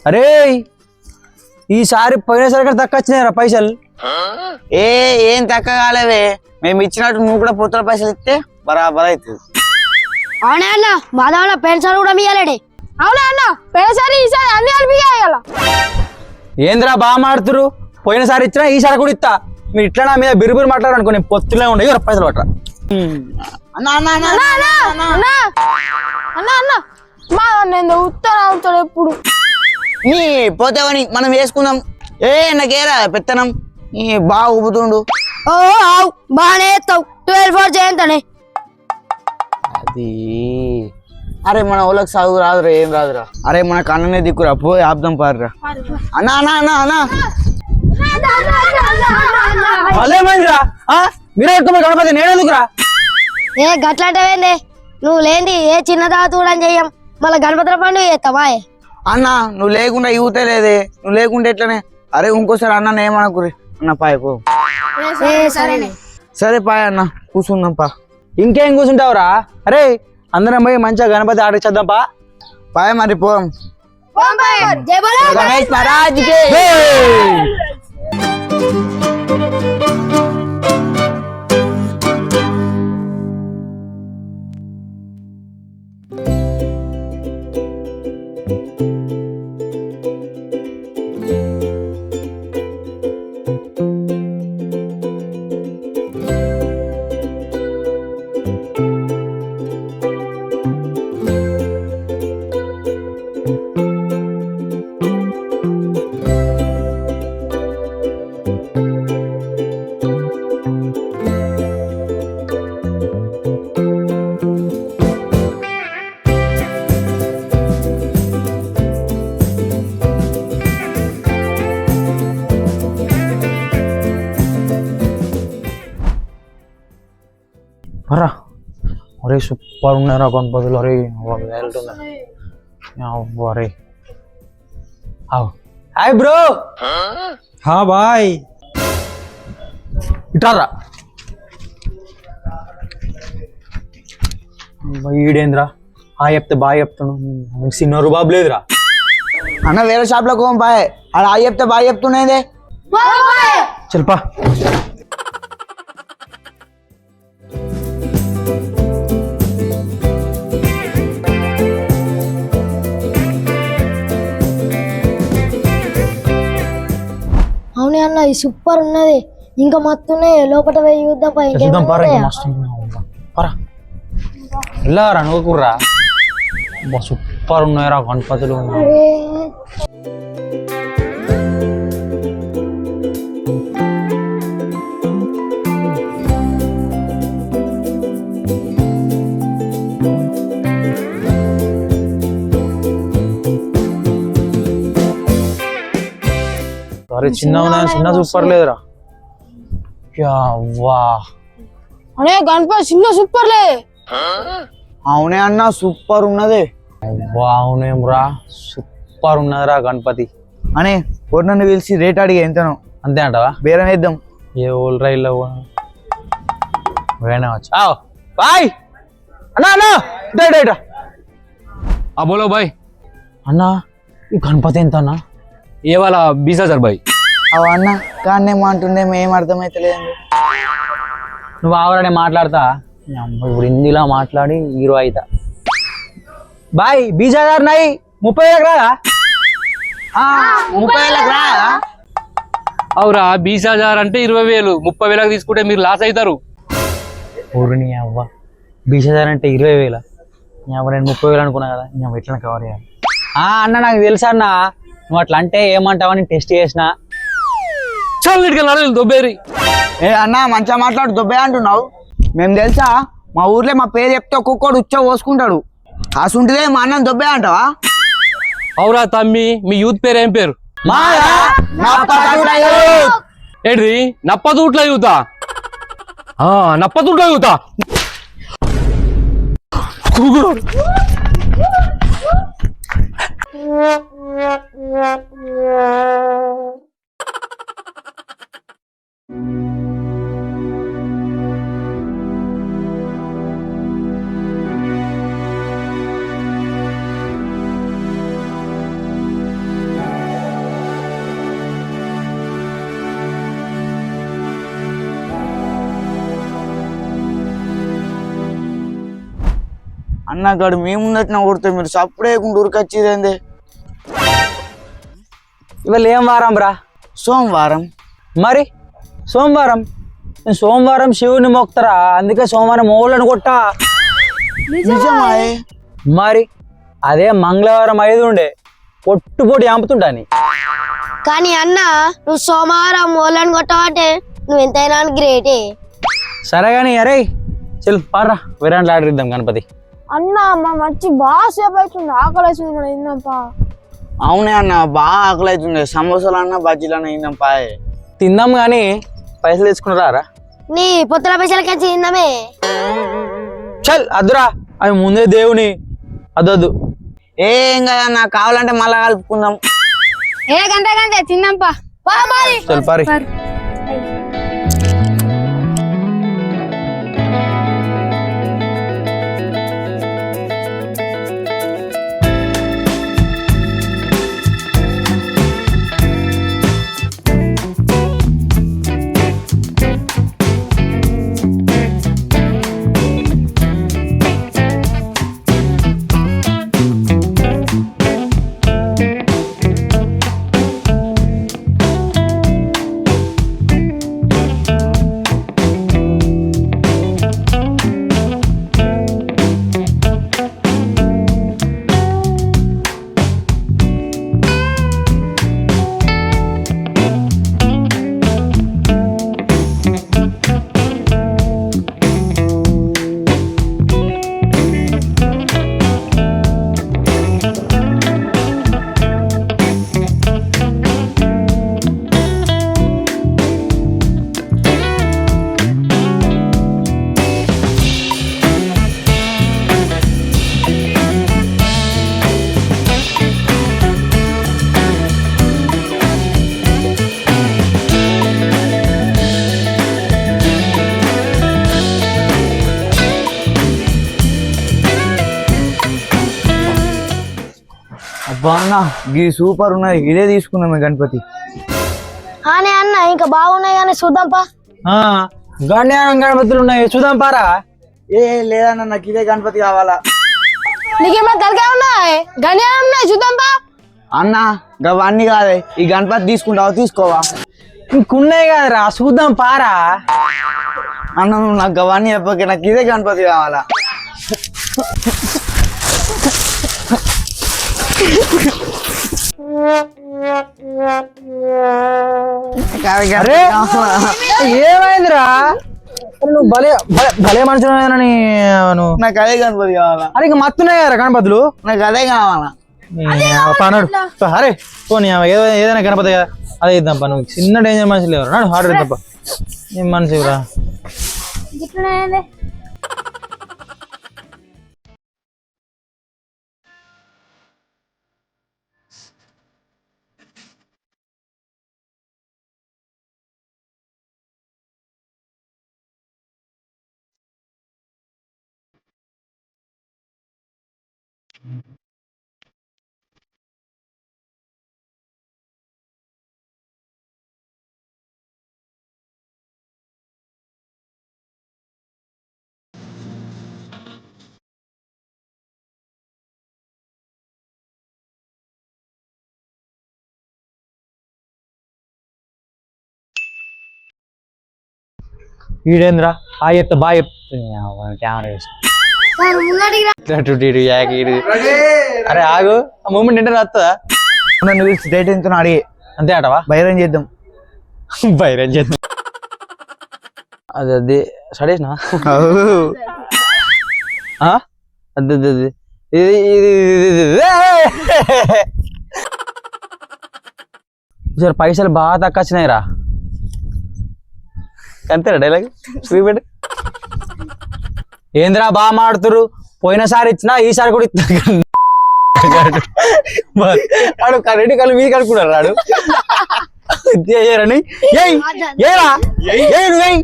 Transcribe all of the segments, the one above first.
అరే ఈసారి పోయినసారి కూడా తక్కువ వచ్చినాయిరా పైసలు. ఏం తక్కువ కాలేవే, మేము ఇచ్చినట్టు నువ్వు కూడా పొత్తుల పైసలు ఇస్తే బరాబర్ అవుతుంది. అవునా అన్న మా దాంట్లో పెన్షన్ కూడా మీయాలడే. అవునా అన్న పెన్షన్ ఈసారి అన్ని అనిపించాల. ఏందిరా బాగా మాడుతురు, పోయినసారి ఇచ్చినా ఈసారి కూడా ఇస్తా. మీరు ఇట్లా నా మీద బిరుబిరు మాట్లాడారు అనుకో, నేను పొత్తులే ఉండే పైసలు పట్టరా. అన్నా అన్నా అన్నా అన్న అన్న అన్న మా నేను ఉత్తరం ఎప్పుడు నీ పోతేవని మనం వేసుకుందాం. నాకేరా పెత్తనం నీ బాగా ఊపుతుండు. ఓ ఆవు బాగానే ఎత్తావు 12 చేయంతనే. అది అరే మన ఊళ్ళకి చదువు రాదురా, ఏం రాదురా. అరే మనకు అన్ననే దిక్కురా, పోయి ఆపుదాం పారురా. అన్నా అన్నా అన్నా అన్నా అదేమైందిరా, మీరే ఎక్కువ గణపతి నేనెందుకురా? ఏ గట్లాంటివేంది, నువ్వు లేంది ఏ చిన్న దాత కూడా చెయ్యం. మళ్ళీ గణపతుల పండుగ చేస్తావా? అన్నా నువ్వు లేకుండా యూతే లేదే, నువ్వు లేకుంటే ఎట్లనే. అరే ఇంకోసారి అన్న ఏమనుకురి అన్న పాయపో. సరేనే సరే పాయ అన్న, కూర్చుందాం పా. ఇంకేం కూర్చుంటావురా? అరే అందరం పోయి మంచిగా గణపతి ఆడిచ్చేద్దాం పా. పాయ మరి పో. గణేష్ మహారాజ్కి. రా అరే సూపర్ ఉన్నారా గణపతులు. అరే వెళ్తున్నాయి అరే. Hi bro. హా బాయ్ ఇటారా ఈడేంద్రా చెప్తే బాగా చెప్తాను, సిన్నోరు బాబు లేదురా. అన్న వేరే షాప్ లో కోం పాయ, అలా చెప్తే బాగా చెప్తున్నాయిదే. చల్పా అవునే అన్న ఇది సూపర్ ఉన్నది. ఇంకా మత్తునే లోపల పోయి చూద్దాం. వెళ్ళారా నువ్వు కుర్రా, సూపర్ ఉన్నాయరా గణపతులు. అరే చిన్న ఉన్నాయని చిన్న సూపర్ లేదురా. అనే గణపతి చిన్న సూపర్ లే. అవునే అన్న సూపర్ ఉన్నది. అవునేమ్రా సూపర్ ఉన్నదిరా గణపతి. అనే నన్ను పిలిచి రేట్ అడిగి ఎంతనో అంతే అంటావా? బేరం వేద్దాం. ఏ ఓల్ రైల్లో వచ్చా బాయ్ అన్నా అన్నా ఇటా. बोलो भाई. అన్నా ఈ గణపతి ఎంత అన్నా? ये वाला 20,000 भाई. అవు అన్న కానీ అంటుండే ఏం అర్థమైతే లేదండి. నువ్వు ఆవరనే మాట్లాడతా, ఇప్పుడు హిందీలో మాట్లాడి హీరో అవుతా. బాయ్ 20,000 నాయి 30,000 రాదా? 30,000 రా. అవురా 20,000 అంటే 20,000, 30,000 తీసుకుంటే మీరు లాస్ అవుతారు. ఊరిని అవ్వ 20,000 అంటే 20,000. నేను 30,000 అనుకున్నా కదా, నేను ఎట్లా కవర్ చేయాలి? అన్న నాకు తెలుసా అన్న, నువ్వు అట్లా అంటే ఏమంటావని టెస్ట్ చేసిన. చల్ దొబ్బేరి. ఏ అన్న మంచిగా మాట్లాడు, దొబ్బే అంటున్నావు. మేము తెలుసా, మా ఊర్లో మా పేరు చెప్తే ఒక్కొక్కడు ఉచ్చ పోసుకుంటాడు. కాసుంటిదే మా అన్నం దొబ్బే అంటావా? అవురా తమ్మి, మీ యూత్ పేరు ఏం పేరు? ఏంటి నప్పతూట్ల యూతా? నప్పతూట్ల యూతా. అన్న గడు మేము ముందట్న కొడితే మీరు సప్పుడేయకుండా ఉరికొచ్చిదేంది? ఇవాళ ఏం వారం రా? సోమవారం. మరి సోమవారం, నేను సోమవారం శివుని మొక్తారా, అందుకే సోమవారం ఓళ్ళని కొట్టా. నిజమా? మరి అదే మంగళవారం 5 ఉండే పొట్టు ఆంపుతుంటాని. కానీ అన్న నువ్వు సోమవారం ఓళ్ళని కొట్టమంటే నువ్వు ఎంతైనా గ్రేటే. సరే కానీ అరే చల్ పారా వేరే ఆర్డర్ ఇద్దాం గణపతి. అన్న మా మంచి బాగా సేపు అవుతుంది, ఆకలి అవుతుంది కూడా ఏందప్పా. అవునే అన్న, బాగా ఆకలి అవుతుంది. సమోసాలు అన్న బజ్జీలు అన్న ఇందాం పాయే. తిందాం కానీ పైసలు తెచ్చుకున్నారా? నీ పొత్తుల పైసలకి వచ్చి తిందామే. చల్ అద్దురా, అవి ముందే దేవుని అదొద్దు. ఏం కదన్నా, కావాలంటే మళ్ళా కలుపుకుందాం. ఏ గంట గంటే తిందాంపా. చల్ పారి. అబ్బా అన్న, ఇది సూపర్ ఉన్నది, ఇదే తీసుకుందాం గణపతి. అనే అన్న ఇంకా బాగున్నాయి కానీ చూద్దాంపా. గణ్యానం గణపతులు ఉన్నాయి చూద్దాం పారా. ఏ లేదన్న, నాకు ఇదే గణపతి కావాలా. నీకేమైనా తలకాయ ఉన్నాయి, గణ్యానం ఉన్నాయి చూద్దాంపా. అన్న గవన్నీ కాదే, ఈ గణపతి తీసుకుంటావా? తీసుకోవా? ఇంకున్నాయి కదరా చూద్దాం పారా. అన్న నువ్వు నాకు గవన్నీ చెప్పకే, నాకు ఇదే గణపతి కావాలా. అరే ఏమైందిరా, నువ్వు భలే భలే మనుషులని నువ్వు. నాకు అదే గణపతి కావాలా. అరే ఇంకా మత్తున్నాయి కదరా గణపతులు, నాకు అదే కావాలా. పన్నాడు. అరే పోనీ ఏదైనా గణపతి కదా అదే ఇద్దాం పా. నువ్వు చిన్న డేంజర్ మనుషులు లేవరా, నాడు ఆర్డర్ ఇద్దాం. ఏం మనిషిరా. ఈడేంద్రా ఆ చెప్తా బాగా కెమెరా అరే ఆగు, ఆ మూమెంట్ ఏంటో వస్తుందా? నువ్వు డేట్ ఎంత అడిగి అంతే అంటవా? బైరం చేద్దాం. బైరం చేద్దాం. అది అది సడేసిన అది ఇది సార్ పైసలు బాగా తక్కువ వచ్చినాయిరా. అంతేరా డైలాగ్ చూపెట్టు. ఏంద్రా బాగా మాడుతురు, పోయినసారి ఇచ్చినా ఈసారి కూడా ఇస్తా. ఆడు కరెంట్ కళ్ళు మీకు అనుకున్నారు రాడు చేయరని. ఏరా నువ్వేయ్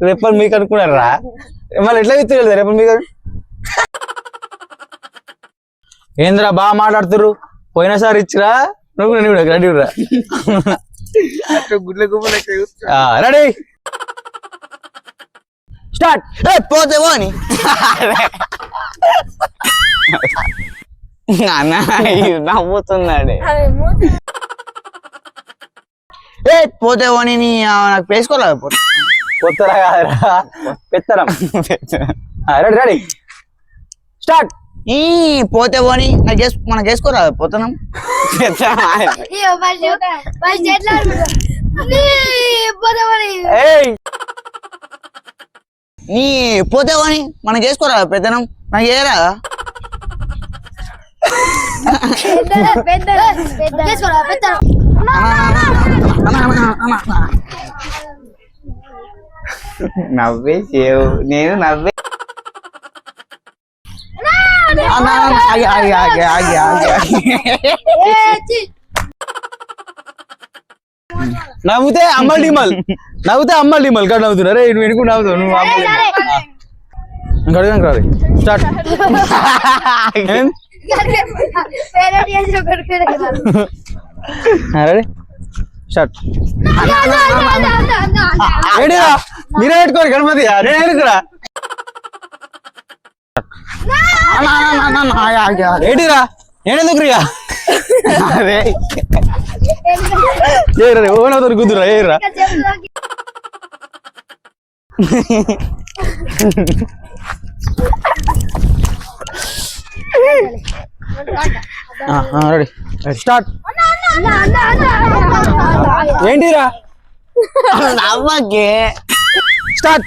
రేపలు మీకు అనుకున్నారా, మళ్ళీ ఎట్లా విత్తలేదు రేపలు మీకు. ఏంద్రా బాగా మాట్లాడుతురు, పోయినసారి ఇచ్చిరా నువ్వు రెడీ రా. గుడ్ల గుబ్బలు రెడీ స్టార్ట్. పోతే పోని అన్న నవ్వుతున్నాడే. ఏ పోతే పోని నాకు వేసుకోలేదు పోతే. కొత్తరా కాదురా పెత్తనం. Ready ready start. ఈ పోతే పోని మనకు వేసుకోరాదు పోతున్నాం. ఏయ్ నీ పోతే పోని మనకు వేసుకోరాదు పెద్దనం నాకు ఏరాదా. నవ్వే చేవు నేను నవ్వే. ఆగి ఆగి ఆగి ఆగి ఆగి నవ్వుతే అమ్మల్ డిమల్ నవ్వుతే అమ్మల్ డిమల్ కాదు నవ్వుతున్నా రే వెనుక నవ్వుతావు నువ్వు అమ్మల్ రాదు. స్టార్ట్. Ready start. ఏంటిరా మీరే పెట్టుకోరు గణపతి నేను ఎందుకురా ఏంటిరా నేను ఎందుకు రియా ఏ ఓనవుతారు కుదురా ఏరా. Ready start. ఏంటిరా నవ్వకే స్టార్ట్.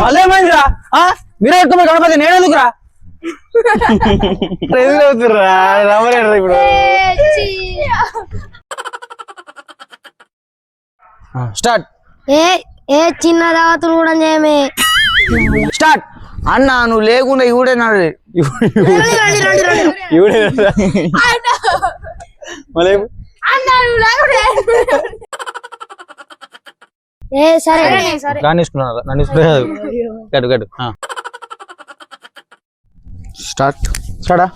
మళ్ళేమైందిరా మీరే పెట్టుకోమని గణపతి నేను ఎందుకురా ఎదురవుతుర్రా రమ్మలేడు ఇప్పుడు. స్టార్ట్. ఏ ఏ చిన్న దావతులు కూడా చేయమే. స్టార్ట్. అన్న నువ్వు లేకుండా ఇవిడే నాడు. మళ్ళీ ఏ సరే రానిసుకున్నాను గడు గడు స్టార్ట్. స్టార్టా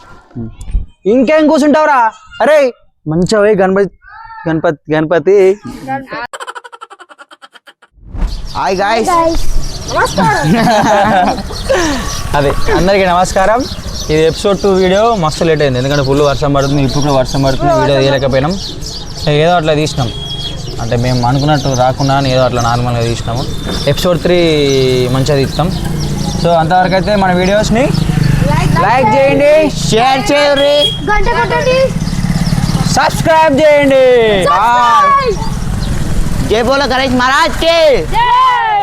ఇంకేం కూర్చుంటావురా అరే మంచిగా పోయి గణపతి గణపతి గణపతి. హాయ్ గాయ్స్ అదే అందరికీ నమస్కారం. ఇది ఎపిసోడ్ 2 వీడియో మస్తు లేట్ అయింది ఎందుకంటే ఫుల్ వర్షం పడుతుంది. ఇప్పుడు కూడా వర్షం పడుతుంది వీడియో తీయలేకపోయినాం. ఏదో అట్లా తీసినాం అంటే మేము అనుకున్నట్టు రాకుండా ఏదో అట్లా నార్మల్గా తీసినాము. ఎపిసోడ్ 3 మంచిగా తీస్తాం. సో అంతవరకు అయితే మన వీడియోస్ని లైక్ చేయండి, షేర్ చేయండి, గంట కొట్టండి, సబ్స్క్రైబ్ చేయండి. జై బోలో గణేష్ మహారాజ్ కి జై.